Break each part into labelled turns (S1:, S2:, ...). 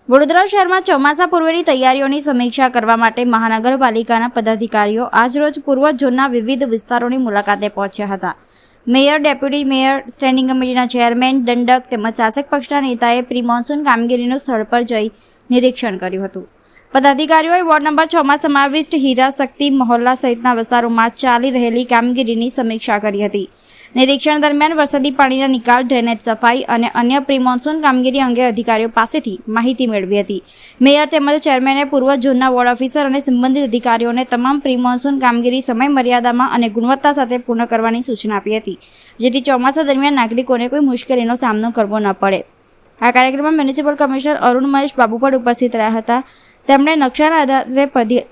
S1: વડોદરા શહેરમાં ચોમાસા પૂર્વેની તૈયારીઓની સમીક્ષા કરવા માટે મહાનગરપાલિકાના પદાધિકારીઓ આજરોજ પૂર્વ ઝોનના વિવિધ વિસ્તારોની મુલાકાતે પહોંચ્યા હતા. મેયર, ડેપ્યુટી મેયર, સ્ટેન્ડિંગ કમિટીના ચેરમેન, દંડક તેમજ શાસક પક્ષના નેતાએ પ્રી મોન્સૂન કામગીરીનું સ્થળ પર જઈ નિરીક્ષણ કર્યું હતું. પદાધિકારીઓએ વોર્ડ નંબર 6માં સમાવિષ્ટ હીરા શક્તિ મહોલ્લા સહિતના વિસ્તારોમાં ચાલી રહેલી કામગીરીની સમીક્ષા કરી હતી. નિરીક્ષણ દરમિયાન વરસાદી પાણીના નિકાલ, ડ્રેનેજ સફાઈ અને અન્ય પ્રી મોન્સૂન કામગીરી અંગે અધિકારીઓ પાસેથી માહિતી મેળવી હતી. મેયર તેમજ ચેરમેને પૂર્વ ઝોનના વોર્ડ ઓફિસર અને સંબંધિત અધિકારીઓને તમામ પ્રી મોન્સૂન કામગીરી સમય મર્યાદામાં અને ગુણવત્તા સાથે પૂર્ણ કરવાની સૂચના આપી હતી, જેથી ચોમાસા દરમિયાન નાગરિકોને કોઈ મુશ્કેલીનો સામનો કરવો ન પડે. આ કાર્યક્રમમાં મ્યુનિસિપલ કમિશનર અરુણ મહેશ બાબુ પણ ઉપસ્થિત રહ્યા હતા. તેમણે નકશાના આધારે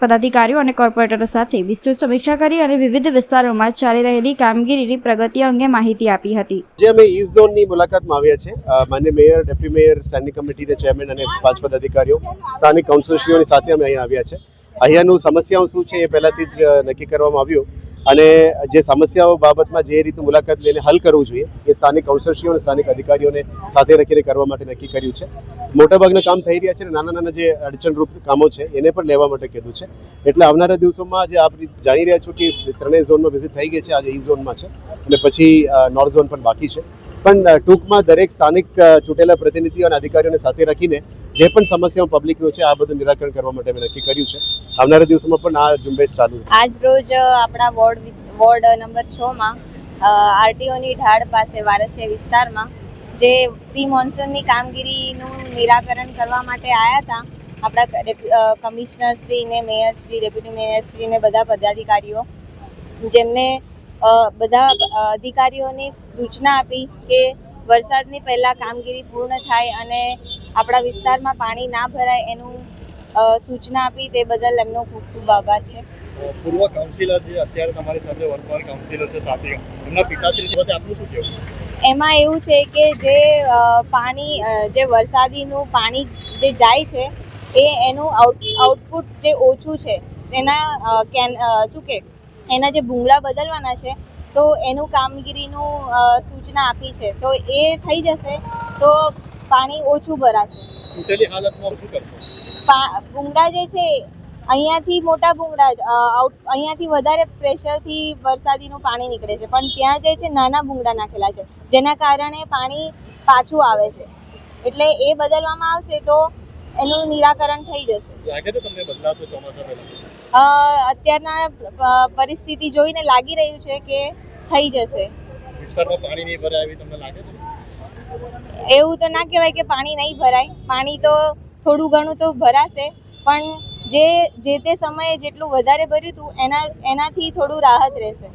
S1: પદાધિકારીઓ અને કોર્પોરેટરો સાથે વિસ્તૃત સમીક્ષા કરી અને વિવિધ વિસ્તારોમાં ચાલી રહેલી કામગીરીની પ્રગતિ અંગે માહિતી આપી હતી.
S2: જે અમે ઈસ્ટ ઝોનની મુલાકાતમાં આવ્યા છે, માન્ય મેયર, ડેપ્યુટી મેયર, સ્ટેન્ડિંગ કમિટીના ચેરમેન અને 5 પદાધિકારીઓ, સ્થાનિક કાઉન્સિલરશ્રીઓની સાથે અમે અહીંયા આવ્યા છે. અહીંયાનું સમસ્યાઓ શું છે એ પહેલાથી જ નક્કી કરવામાં આવ્યું અને જે સમસ્યાઓ બાબતમાં જે રીતે મુલાકાત લઈને હલ કરવું જોઈએ એ સ્થાનિક કાઉન્સિલરશ્રીઓ અને સ્થાનિક અધિકારીઓને સાથે રાખીને કરવા માટે નક્કી કર્યું છે. મોટાભાગના કામ થઈ રહ્યા છે અને નાના જે અડચણરૂપ કામો છે એને પણ લેવા માટે કીધું છે. એટલે આવનારા દિવસોમાં જે આપ જાણી રહ્યા છો કે ત્રણેય ઝોનમાં વિઝિટ થઈ ગઈ છે, આજે ઈ ઝોનમાં છે અને પછી નોર્થ ઝોન પણ બાકી છે. પણ ટૂંકમાં દરેક સ્થાનિક ચૂંટેલા પ્રતિનિધિઓ અને અધિકારીઓને સાથે રાખીને જે પણ સમસ્યાઓ પબ્લિકનું છે આ બધું નિરાકરણ કરવા માટે અમે નક્કી કર્યું છે. આવનારા દિવસોમાં પણ આ ઝુંબેશ ચાલુ છે.
S3: આજ રોજ આપણા વોર્ડ નંબર 6માં આરટીઓની ઢાળ પાસે વારસિયા વિસ્તારમાં જે પ્રી મોન્સૂનની કામગીરીનું નિરાકરણ કરવા માટે આવ્યા હતા. આપણા કમિશનર શ્રી ને mayor Shri, deputy mayor Shri ને બધા પદાધિકારીઓ, જેમને બધા અધિકારીઓની સૂચના આપી કે વરસાદની પહેલાં કામગીરી પૂર્ણ થાય અને આપણા વિસ્તારમાં પાણી ના ભરાય એનું સૂચના આપી. તે બદલ એમનો ખૂબ ખૂબ આભાર છે.
S4: પૂર્વ કાઉન્સિલર જે અત્યારે તમારી સાથે વર્તમાન કાઉન્સિલર છે સાથે, એમના પિતાશ્રી સાથે આપનું શું કહેવું?
S3: એમાં એવું છે કે જે પાણી, જે વરસાદીનું પાણી જે જાય છે એ એનું આઉટપુટ જે ઓછું છે તેના શું કે એના જે ભૂંગળા બદલવાના છે તો એનું કામગીરીનું સૂચના આપી છે. તો એ થઈ જશે તો પાણી ઓછું ભરાશે.
S4: તૂટેલી હાલતમાં શું કરશો?
S3: ભૂંગળા જે છે અહીંયાથી મોટા ભૂંગળા, અહીંયાથી વધારે પ્રેશરથી વરસાદીનું પાણી નીકળે છે, પણ ત્યાં જે છે નાના ભૂંગળા નાખેલા છે, જેના કારણે પાણી પાછું આવે છે. એટલે એ બદલવામાં આવશે તો એનું નિરાકરણ થઈ જશે.
S4: લાગે છે તમને બદલાશે ચોમાસા પહેલા?
S3: અત્યારના પરિસ્થિતિ જોઈને લાગી રહ્યું છે કે થઈ જશે.
S4: વિસ્તારમાં પાણી નહીં ભરાય એવી તમને લાગે છે?
S3: એવું તો ના કહેવાય કે પાણી નહીં ભરાય. પાણી તો થોડું ઘણું તો ભરાશે, પણ જે તે સમયે જેટલું વધારે ભર્યું હતું એનાથી થોડું રાહત રહેશે.